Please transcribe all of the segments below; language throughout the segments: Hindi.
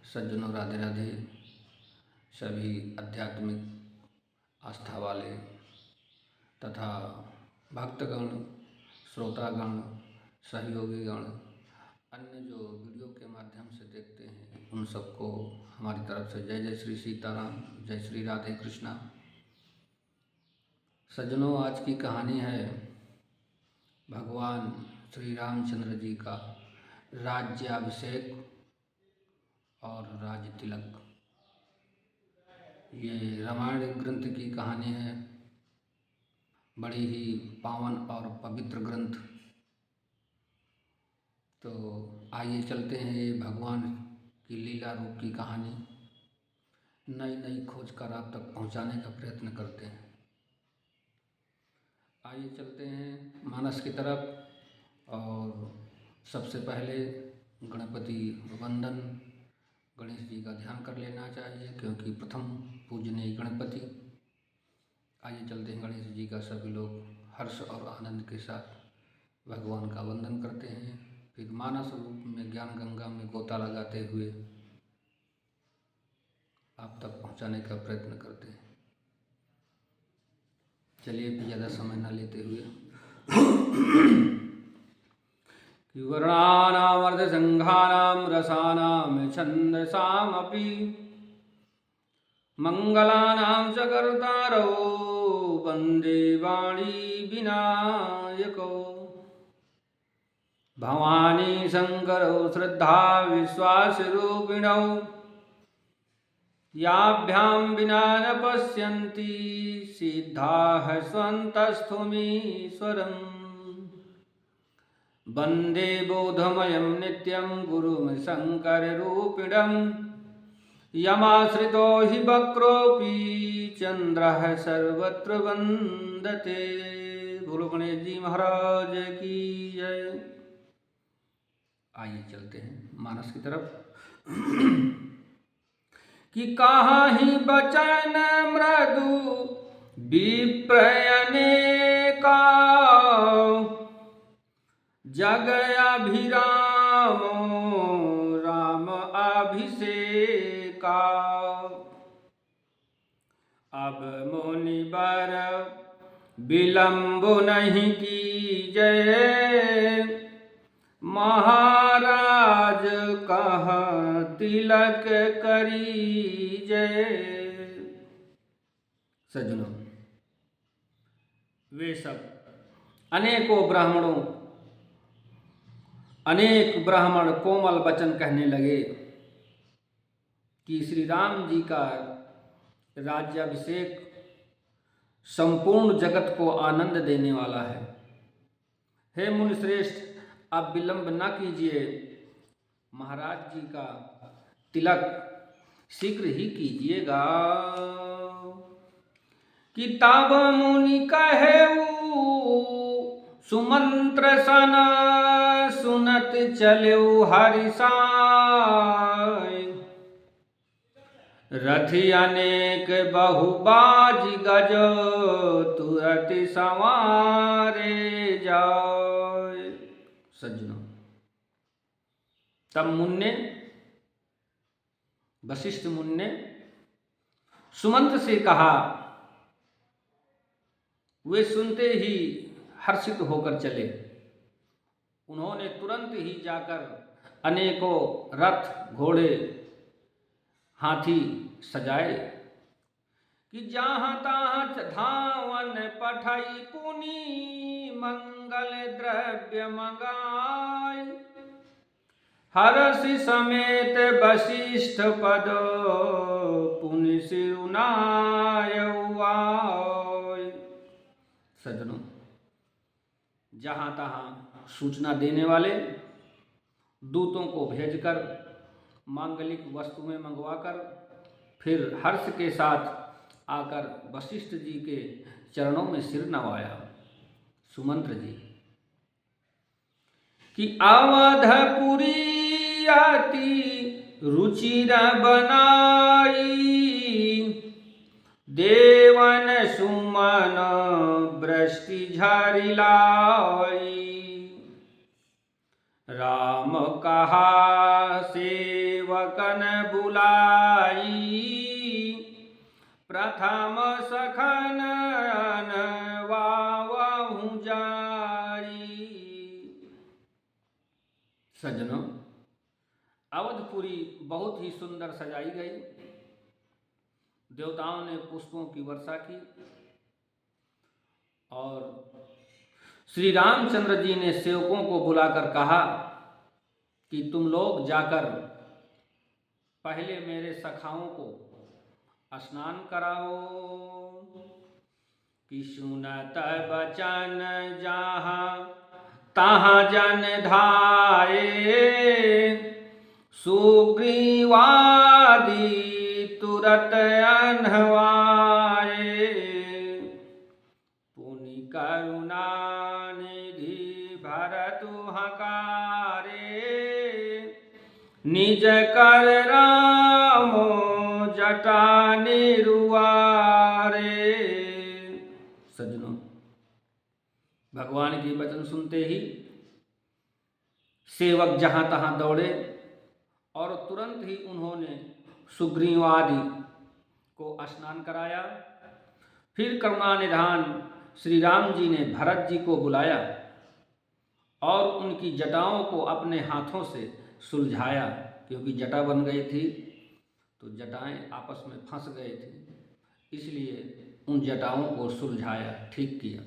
सज्जनों, राधे राधे। सभी आध्यात्मिक आस्था वाले तथा भक्तगण, श्रोतागण, सहयोगीगण, अन्य जो वीडियो के माध्यम से देखते हैं, उन सबको हमारी तरफ से जय जय श्री सीताराम, जय श्री राधे कृष्णा। सज्जनों, आज की कहानी है भगवान श्री रामचंद्र जी का राज्याभिषेक और राज तिलक। ये रामायण ग्रंथ की कहानी है, बड़ी ही पावन और पवित्र ग्रंथ। तो आइए चलते हैं ये भगवान की लीला रूप की कहानी, नई नई खोज कर आप तक पहुंचाने का प्रयत्न करते हैं। आइए चलते हैं मानस की तरफ। और सबसे पहले गणपति वंदन, गणेश जी का ध्यान कर लेना चाहिए, क्योंकि प्रथम पूजनीय गणपति। आइए चलते हैं गणेश जी का सभी लोग हर्ष और आनंद के साथ भगवान का वंदन करते हैं। फिर मानस रूप में ज्ञान गंगा में गोता लगाते हुए आप तक पहुंचाने का प्रयत्न करते हैं। चलिए ज़्यादा समय न लेते हुए वर्णानामर्धसंघानां रसानां छन्दसामपि मंगलानां च कर्तारौ वन्दे वाणी विनायकौ। भवानी शंकरौ श्रद्धा विश्वासरूपिणौ, याभ्यां विना न पश्यन्ति सिद्धाः स्वन्तस्थुमीश्वरम्। वन्दे बोधमयं नित्यं गुरुं शङ्कररूपिणं, यमाश्रितो हि वक्रोऽपि चन्द्रः सर्वत्र वन्दते। बोलो गणेश जी महाराज की जय। आइए चलते हैं मानस की तरफ। कि कहाँ ही बचन मृदु विप्रयने का, जग अभिराम राम अभिषेका। अब मुनिवर विलंब नहीं कीजय, महाराज कहाँ तिलक करीजय। सज्जनों, वे सब अनेकों ब्राह्मणों, अनेक ब्राह्मण कोमल वचन कहने लगे कि श्री राम जी का राज्याभिषेक संपूर्ण जगत को आनंद देने वाला है। हे मुनिश्रेष्ठ, आप विलंब न कीजिए, महाराज जी का तिलक शीघ्र ही कीजिएगा। कि तब मुनि कहेऊ सुमंत्र सन, सुनत चलेऊ हरिसाय। रथि अनेक बहुबाज गज, तुरत संवारे जाय। सज्जनों, तब मुन्ने, वशिष्ठ मुनि ने सुमंत्र से कहा। वे सुनते ही हर्षित होकर चले। उन्होंने तुरंत ही जाकर अनेकों रथ, घोड़े, हाथी सजाए कि जहाँ तहाँ धावन पठाई पुनि मंगल द्रव्य मंगाय। हर्षि समेत वशिष्ठ पद पुनि सिरुनाय। सज्जनों, जहाँ तहाँ सूचना देने वाले दूतों को भेजकर मांगलिक वस्तुएं मंगवाकर फिर हर्ष के साथ आकर वशिष्ठ जी के चरणों में सिर नवाया। सुमंत्र जी कि अवधपुरी अति रुचिर बनाई, देवन सुमन वृष्टि झरिलाई। राम कहा से सेवकन बुलाई, प्रथम सखन वावहु जाई। सज्जनों, अवधपुरी बहुत ही सुंदर सजाई गई। देवताओं ने पुष्पों की वर्षा की और श्री रामचंद्र जी ने सेवकों को बुलाकर कहा कि तुम लोग जाकर पहले मेरे सखाओं को स्नान कराओ। कि सुनत बचन जहाँ तहाँ जन धाये, सुग्रीवादि तुरत अन्हवाए। पुनि करुणा निधि भरतु हकारे, निज कर रामो जटा निरुआरे। सज्जनों, भगवान के वचन सुनते ही सेवक जहां तहां दौड़े और तुरंत ही उन्होंने सुग्रीव आदि को स्नान कराया। फिर करुणानिधान श्री राम जी ने भरत जी को बुलाया और उनकी जटाओं को अपने हाथों से सुलझाया, क्योंकि जटा बन गई थी तो जटाएं आपस में फंस गए थे, इसलिए उन जटाओं को सुलझाया, ठीक किया।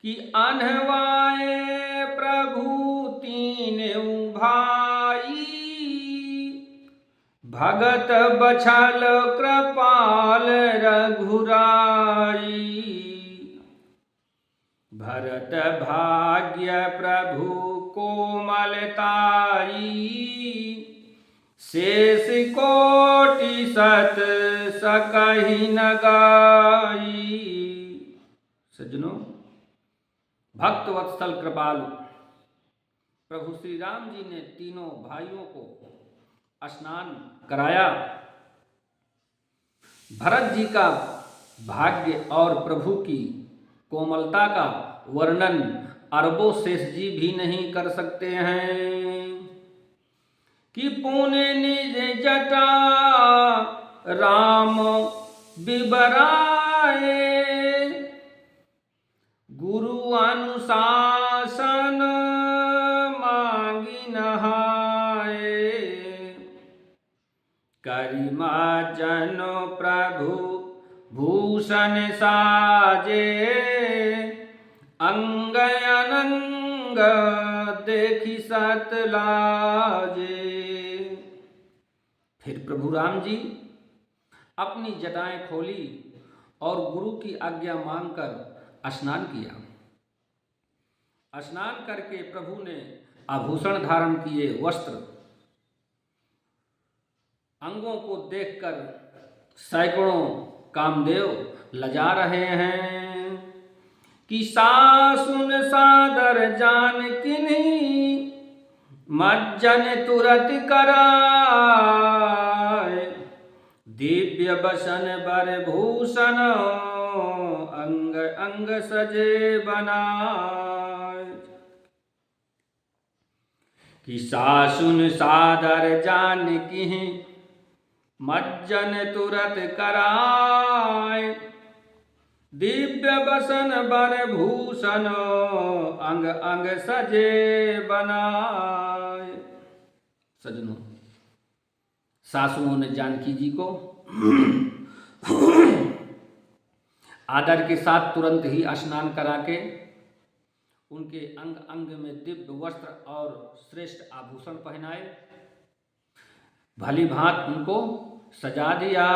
कि अन्हवाए प्रभु तीनों भाई, भगत बछल कृपाल रघुराई। भरत भाग्य प्रभु कोमलताई, शेष कोटि सत सकहि न गाई। सज्जनों, भक्त वत्सल कृपालु प्रभु श्री राम जी ने तीनों भाइयों को स्नान कराया। भरत जी का भाग्य और प्रभु की कोमलता का वर्णन अरबों शेष जी भी नहीं कर सकते हैं। कि पुण्य निज जटा राम बिबराए, गुरु अनुशासन मांगी नहाए। करिमा जनो प्रभु भूषण साजे, अंग अनंग देखी सत लाजे। फिर प्रभु राम जी अपनी जटाएं खोली और गुरु की आज्ञा मांगकर स्नान किया। स्नान करके प्रभु ने आभूषण धारण किए, वस्त्र, अंगों को देखकर सैकड़ों कामदेव लजा रहे हैं। कि सासुन सादर जान किन्हीं, मज्जन तुरत कराए। दिव्य बसन बर भूषण, अंग अंग सजे बनाए। कि सासुन सादर जान किन्हीं, मज्जन तुरत कराए। दिव्य बसन बर भूषण, अंग अंग सजे बनाए। सज्जनों, सासुओं ने जानकी जी को आदर के साथ तुरंत ही स्नान करा के उनके अंग अंग में दिव्य वस्त्र और श्रेष्ठ आभूषण पहनाए, भली भांत उनको सजा दिया।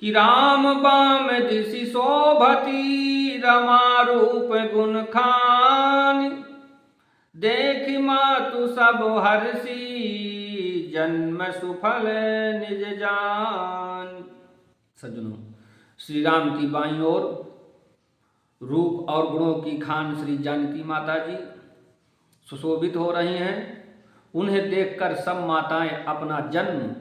कि राम बाम दिशि शोभती, रमा रूप गुण खान। देख मातु सब हर्षी, जन्म सुफल निज जान। सज्जनों, श्री राम की बाईं ओर रूप और गुणों की खान श्री जानकी माता जी सुशोभित हो रही हैं। उन्हें देखकर सब माताएं अपना जन्म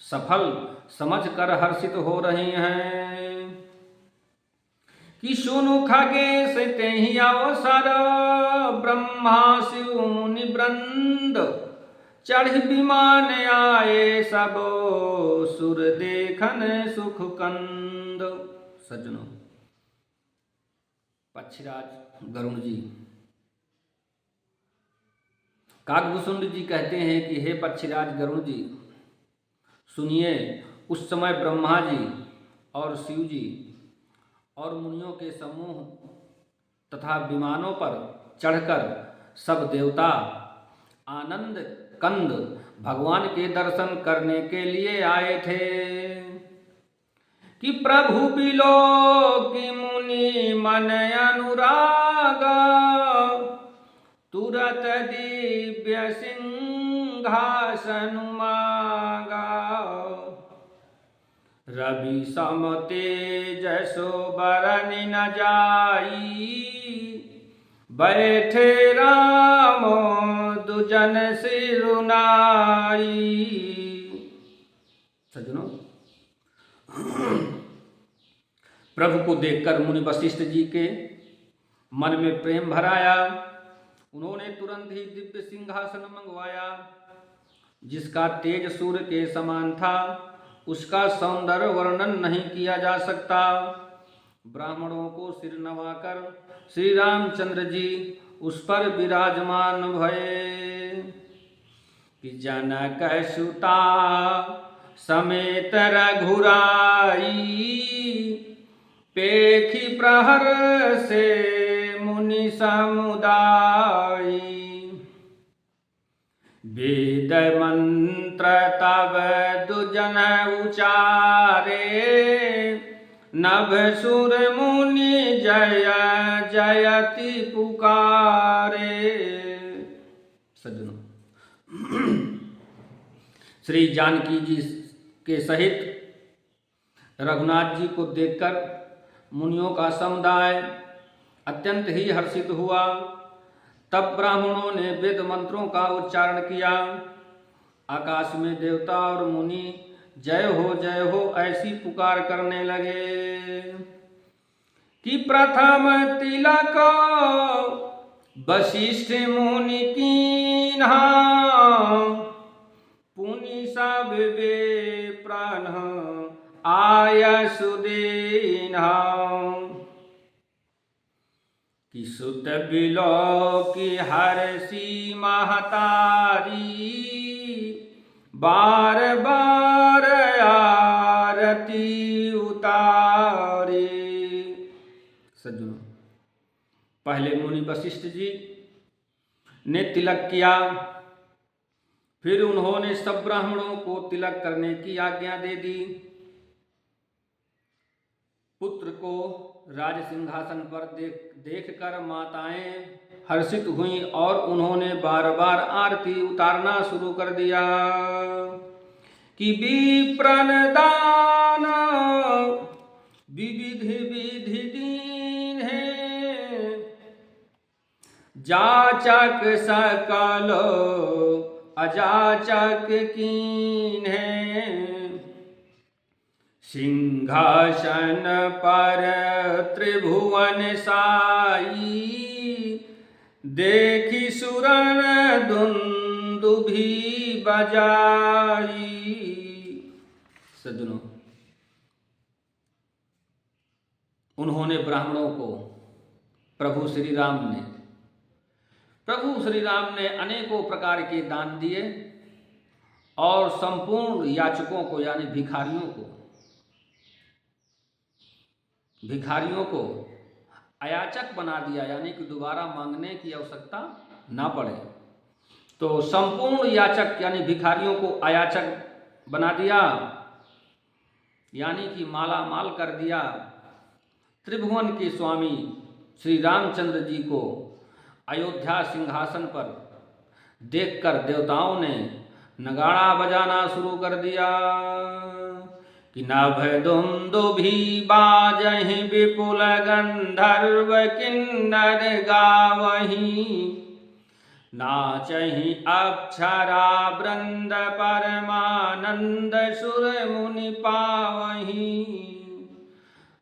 सफल समझकर हर्षित हो रही हैं। कि सुनु खगेश तेहि अवसर ब्रह्मा शिव मुनि वृंद चढ़ विमान आए सब सुर देखन सुख कंद। सज्जनों, पक्षीराज गरुण जी काकभूषुंड जी कहते हैं कि हे पक्षीराज गरुण जी, सुनिए, उस समय ब्रह्मा जी और शिव जी और मुनियों के समूह तथा विमानों पर चढ़कर सब देवता आनंद कंद भगवान के दर्शन करने के लिए आए थे कि प्रभु बिलो की मुनि मन अनुराग तुरत दिव्य सिंहासन मांगा। रवि सम तेज बरनि न जाई बैठे राम दुजन सिरुनाई। सज्जनों, प्रभु को देखकर मुनि वशिष्ठ जी के मन में प्रेम भर आया। उन्होंने तुरंत ही दिव्य सिंहासन मंगवाया जिसका तेज सूर्य के समान था। उसका सौंदर्य वर्णन नहीं किया जा सकता। ब्राह्मणों को सिर नवाकर श्री रामचंद्र जी उस पर विराजमान भये कि जनक सुता समेत रघुराई पेखी प्रहर से मुनि समुदाय। वेद मंत्र तब दुजन उचारे नभ सुर मुनि जय जयति पुकारे। सज्जनों, श्री जानकी जी के सहित रघुनाथ जी को देखकर मुनियों का समुदाय अत्यंत ही हर्षित हुआ। तब ब्राह्मणों ने वेद मंत्रों का उच्चारण किया। आकाश में देवता और मुनि जय हो ऐसी पुकार करने लगे कि प्रथम तिलक वशिष्ठ मुनि कीन्हा पुनि सब वे प्राण आय सुदीन्हा। कि सुत बिलो की हर्षि महतारी बार बार आरती उतारी। सज्जनों, पहले मुनि वशिष्ठ जी ने तिलक किया, फिर उन्होंने सब ब्राह्मणों को तिलक करने की आज्ञा दे दी। पुत्र को राज सिंहासन पर देखकर माताएं हर्षित हुईं और उन्होंने बार बार आरती उतारना शुरू कर दिया कि विप्रन दान विविधि विधि दीन है जाचक सकल अजाचक कीन है। सिंहासन पर त्रिभुवन साई देखी सुरन दुंदुभि बजाई। सज्जनों, उन्होंने ब्राह्मणों को प्रभु श्री राम ने अनेकों प्रकार के दान दिए और संपूर्ण याचकों को यानी भिखारियों को अयाचक बना दिया, यानी कि दोबारा मांगने की आवश्यकता ना पड़े। तो संपूर्ण याचक यानी भिखारियों को अयाचक बना दिया, यानी कि माला माल कर दिया। त्रिभुवन के स्वामी श्री रामचंद्र जी को अयोध्या सिंहासन पर देखकर देवताओं ने नगाड़ा बजाना शुरू कर दिया कि नभ दुंदुभि बाजहि विपुल गंधर्व किन्नर गावहि नाचहि अप्सरा वृंद परमानंद सुर मुनि पावहि